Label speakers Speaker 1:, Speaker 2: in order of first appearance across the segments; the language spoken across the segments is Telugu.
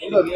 Speaker 1: ఈరోజు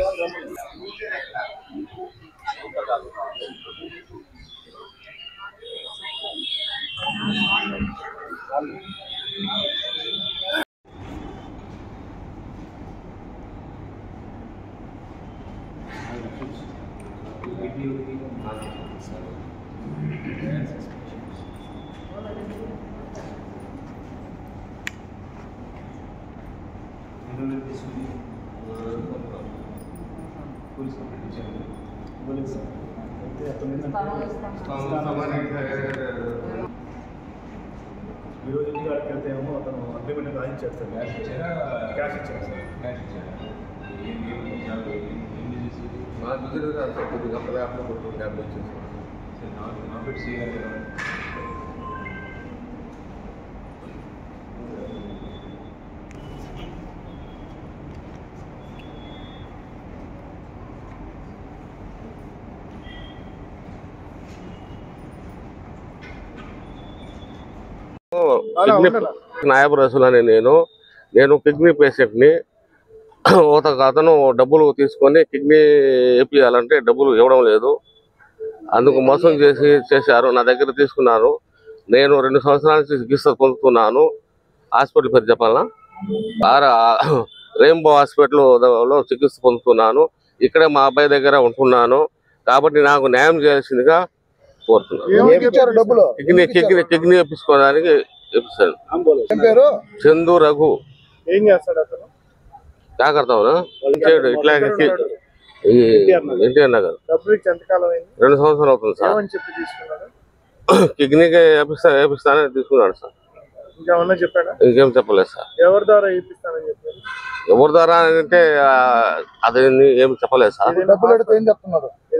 Speaker 1: ఇంటికాడికి వెళ్తేమో అతను అగ్రిమెంట్ రాయించాడు సార్. క్యాష్ ఇచ్చాడు సార్.
Speaker 2: మా బిజినెస్ కొద్దిగా అప్పుడు కొట్టు క్యాబ్ వచ్చేసి నాయబ్ రసూల్ అని నేను కిడ్నీ పేషెంట్ని. అతను డబ్బులు తీసుకొని కిడ్నీ వేపియాలంటే డబ్బులు ఇవ్వడం లేదు. అందుకు మోసం చేశారు. నా దగ్గర తీసుకున్నారు. నేను 2 సంవత్సరాల నుంచి చికిత్స పొందుతున్నాను. హాస్పిటల్ పేరు చెప్పాలనా? రెయిన్బో హాస్పిటల్లో చికిత్స పొందుతున్నాను. ఇక్కడే మా అబ్బాయి దగ్గర ఉంటున్నాను. కాబట్టి నాకు న్యాయం చేయాల్సిందిగా కోరుతున్నాను. కిడ్నీ వేపించుకోవడానికి చందు రఘు.
Speaker 1: ఏం చేస్తాడు అతను?
Speaker 2: జాగ్రత్త ఇట్లా ఎన్టీఆర్ నగర్ 2 సంవత్సరాలు అవుతుంది సార్. కిడ్నీకి వేపిస్తానని తీసుకున్నాడు సార్. ఇంకేం చెప్పలేదు సార్.
Speaker 1: ఎవరి ద్వారా వేపిస్తానని చెప్పారు?
Speaker 2: ఎవరి ద్వారా అంటే అది ఏం చెప్పలేదు సార్.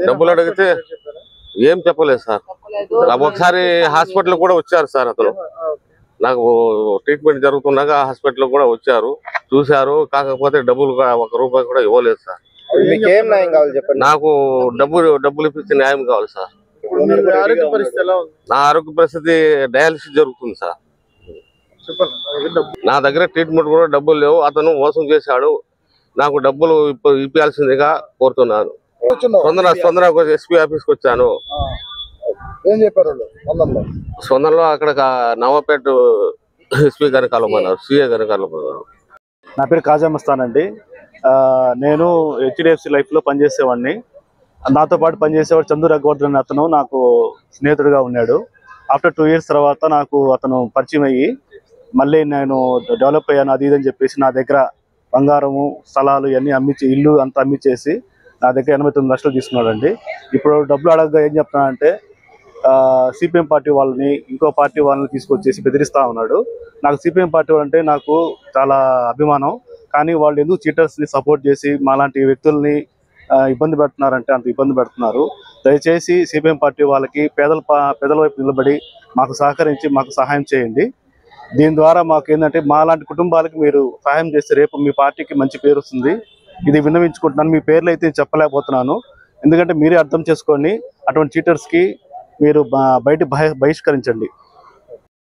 Speaker 2: డబ్బులు అడిగితే ఏం చెప్పలేదు సార్. ఒకసారి హాస్పిటల్ కూడా వచ్చారు సార్. అతను నాకు ట్రీట్మెంట్ జరుగుతున్నాక హాస్పిటల్ కూడా వచ్చారు, చూశారు. కాకపోతే డబ్బులు 1 రూపాయి కూడా ఇవ్వలేదు సార్. నాకు డబ్బులు ఇప్పించి న్యాయం కావాలి సార్. నా ఆరోగ్య పరిస్థితి డయాలసిస్ జరుగుతుంది సార్. నా దగ్గర ట్రీట్మెంట్ కూడా డబ్బులు లేవు. అతను మోసం చేశాడు. నాకు డబ్బులు ఇప్పాల్సిందిగా కోరుతున్నాను. స్పందన ఎస్పీ ఆఫీస్కి వచ్చాను.
Speaker 3: ఏం చెప్పారు?
Speaker 2: స్పందనలో అక్కడ నవాపేట ఎస్పీ గారిని కలవమన్నారు, సిఏ గారిని కలవమన్నారు.
Speaker 1: నా పేరు కాజా మస్తాన్ అండి. నేను HDFC లైఫ్లో పనిచేసేవాడిని. నాతో పాటు పనిచేసేవాడు చందు రఘువర్ధన్ అతను నాకు స్నేహితుడిగా ఉన్నాడు. ఆఫ్టర్ 2 years తర్వాత నాకు అతను పరిచయం అయ్యి మళ్ళీ నేను డెవలప్ అయ్యాను అది ఇదని చెప్పేసి నా దగ్గర బంగారము, స్థలాలు ఇవన్నీ అమ్మించి, ఇల్లు అంతా అమ్మించేసి నా దగ్గర 89 లక్షలు తీసుకున్నాడండి. ఇప్పుడు డబ్బులు అడగగా ఏం చెప్తున్నానంటే సిపిఎం పార్టీ వాళ్ళని, ఇంకో పార్టీ వాళ్ళని తీసుకొచ్చేసి బెదిరిస్తూ ఉన్నాడు. నాకు సిపిఎం పార్టీ వాళ్ళంటే నాకు చాలా అభిమానం. కానీ వాళ్ళు ఎందుకు చీటర్స్ని సపోర్ట్ చేసి మాలాంటి వ్యక్తుల్ని ఇబ్బంది పెడుతున్నారంటే అంత ఇబ్బంది పెడుతున్నారు. దయచేసి సిపిఎం పార్టీ వాళ్ళకి పేదల వైపు నిలబడి మాకు సహకరించి మాకు సహాయం చేయండి. దీని ద్వారా మాకు ఏంటంటే మాలాంటి కుటుంబాలకి మీరు సహాయం చేస్తే రేపు మీ పార్టీకి మంచి పేరు వస్తుంది. ఇది విన్నవించుకుంటున్నాను. మీ పేర్లు అయితే చెప్పలేకపోతున్నాను. ఎందుకంటే మీరే అర్థం చేసుకోండి. అటువంటి చీటర్స్కి మీరు బయట బహిష్కరించండి.